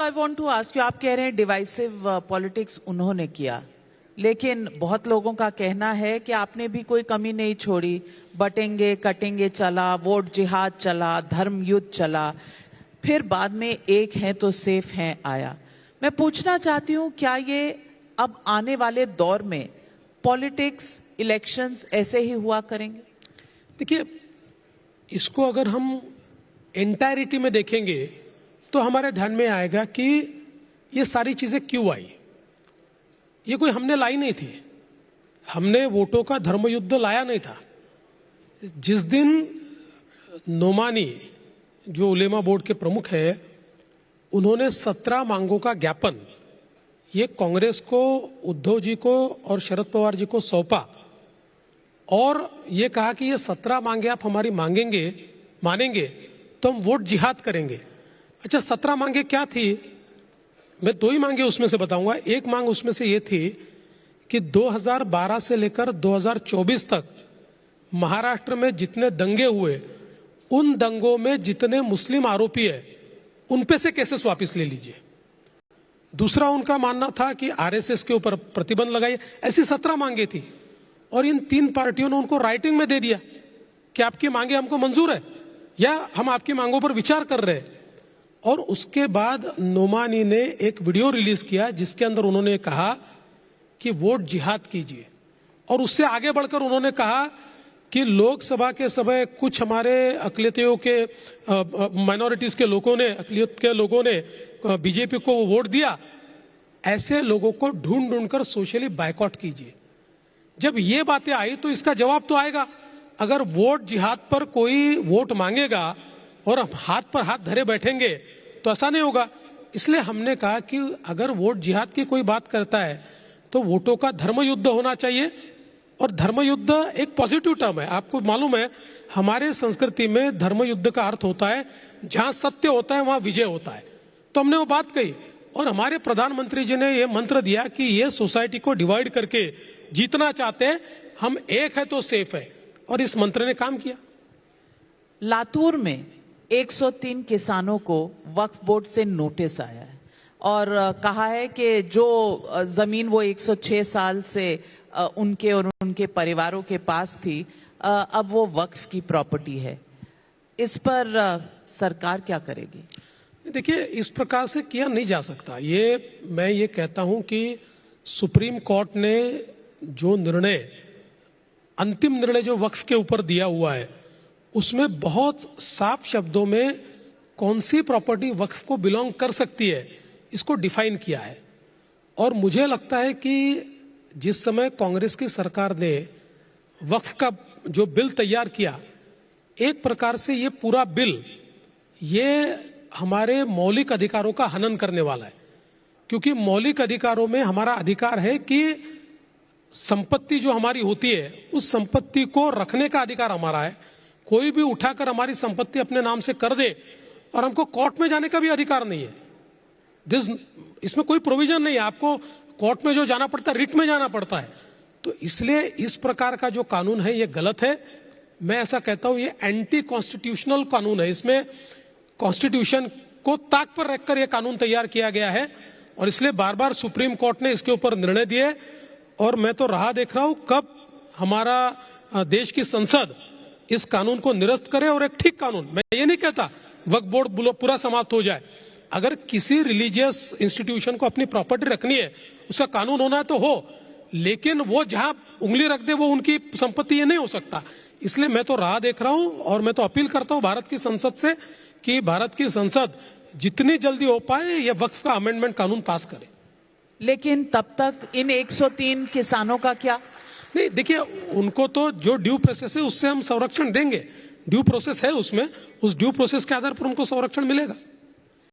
I want to ask you, आप कह रहे हैं डिवाइसिव पॉलिटिक्स उन्होंने किया, लेकिन बहुत लोगों का कहना है कि आपने भी कोई कमी नहीं छोड़ी। बटेंगे कटेंगे चला, वोट जिहाद चला, धर्म युद्ध चला, फिर बाद में एक हैं तो सेफ हैं आया। मैं पूछना चाहती हूं, क्या ये अब आने वाले दौर में पॉलिटिक्स, इलेक्शंस ऐसे ही हुआ करेंगे? देखिए, इसको अगर हम एंटायरिटी में देखेंगे तो हमारे ध्यान में आएगा कि ये सारी चीजें क्यों आई। ये कोई हमने लाई नहीं थी, हमने वोटों का धर्मयुद्ध लाया नहीं था। जिस दिन नोमानी, जो उलेमा बोर्ड के प्रमुख है, उन्होंने 17 मांगों का ज्ञापन ये कांग्रेस को, उद्धव जी को और शरद पवार जी को सौंपा और ये कहा कि ये 17 मांगे आप हमारी मानेंगे तो हम वोट जिहाद करेंगे। अच्छा, 17 मांगे क्या थी? मैं 2 ही मांगे उसमें से बताऊंगा। एक मांग उसमें से ये थी कि 2012 से लेकर 2024 तक महाराष्ट्र में जितने दंगे हुए, उन दंगों में जितने मुस्लिम आरोपी है उन पे से केसेस वापस ले लीजिए। दूसरा उनका मानना था कि आरएसएस के ऊपर प्रतिबंध लगाइए। ऐसी 17 मांगे थी और इन 3 पार्टियों ने उनको राइटिंग में दे दिया कि आपकी मांगे हमको मंजूर है या हम आपकी मांगों पर विचार कर रहे हैं। और उसके बाद नोमानी ने एक वीडियो रिलीज किया जिसके अंदर उन्होंने कहा कि वोट जिहाद कीजिए, और उससे आगे बढ़कर उन्होंने कहा कि लोकसभा के समय कुछ हमारे अकलियतियों के, माइनॉरिटीज के लोगों ने, अकलियत के लोगों ने बीजेपी को वोट दिया, ऐसे लोगों को ढूंढ ढूंढकर सोशली बायकॉट कीजिए। जब ये बातें आई तो इसका जवाब तो आएगा। अगर वोट जिहाद पर कोई वोट मांगेगा और हम हाथ पर हाथ धरे बैठेंगे तो ऐसा नहीं होगा। इसलिए हमने कहा कि अगर वोट जिहाद की कोई बात करता है तो वोटों का धर्मयुद्ध होना चाहिए। और धर्मयुद्ध एक पॉजिटिव टर्म है। आपको मालूम है, हमारे संस्कृति में धर्मयुद्ध का अर्थ होता है जहां सत्य होता है वहां विजय होता है। तो हमने वो बात कही और हमारे प्रधानमंत्री जी ने ये मंत्र दिया कि ये सोसाइटी को डिवाइड करके जीतना चाहते हैं, हम एक है तो सेफ है, और इस मंत्र ने काम किया। लातूर में 103 किसानों को वक्फ बोर्ड से नोटिस आया है और कहा है कि जो जमीन वो 106 साल से उनके और उनके परिवारों के पास थी, अब वो वक्फ की प्रॉपर्टी है। इस पर सरकार क्या करेगी? देखिए, इस प्रकार से किया नहीं जा सकता। मैं ये कहता हूं कि सुप्रीम कोर्ट ने जो निर्णय, अंतिम निर्णय जो वक्फ के ऊपर दिया हुआ है, उसमें बहुत साफ शब्दों में कौन सी प्रॉपर्टी वक्फ को बिलोंग कर सकती है इसको डिफाइन किया है। और मुझे लगता है कि जिस समय कांग्रेस की सरकार ने वक्फ का जो बिल तैयार किया, एक प्रकार से ये पूरा बिल ये हमारे मौलिक अधिकारों का हनन करने वाला है। क्योंकि मौलिक अधिकारों में हमारा अधिकार है कि संपत्ति जो हमारी होती है उस संपत्ति को रखने का अधिकार हमारा है। कोई भी उठाकर हमारी संपत्ति अपने नाम से कर दे और हमको कोर्ट में जाने का भी अधिकार नहीं है। इसमें कोई प्रोविजन नहीं है, आपको कोर्ट में जो जाना पड़ता है, रिट में जाना पड़ता है। तो इसलिए इस प्रकार का जो कानून है ये गलत है। मैं ऐसा कहता हूं ये एंटी कॉन्स्टिट्यूशनल कानून है। इसमें कॉन्स्टिट्यूशन को ताक पर रखकर यह कानून तैयार किया गया है और इसलिए बार बार सुप्रीम कोर्ट ने इसके ऊपर निर्णय दिए। और मैं तो राह देख रहा हूं कब हमारा देश की संसद इस कानून को निरस्त करे और एक ठीक कानून, मैं ये नहीं कहता वक्फ बोर्ड पूरा समाप्त हो जाए। अगर किसी रिलीजियस इंस्टीट्यूशन को अपनी प्रॉपर्टी रखनी है, उसका कानून होना है तो हो, लेकिन वो जहां उंगली रख दे वो उनकी संपत्ति, ये नहीं हो सकता। इसलिए मैं तो राह देख रहा हूं और मैं तो अपील करता हूं भारत की संसद से कि भारत की संसद जितनी जल्दी हो पाए ये वक्फ का अमेंडमेंट कानून पास करे। लेकिन तब तक इन 103 किसानों का क्या? नहीं, देखिए, उनको तो जो ड्यू प्रोसेस है उससे हम संरक्षण देंगे। ड्यू प्रोसेस है उसमें, उस ड्यू प्रोसेस के आधार पर उनको संरक्षण मिलेगा।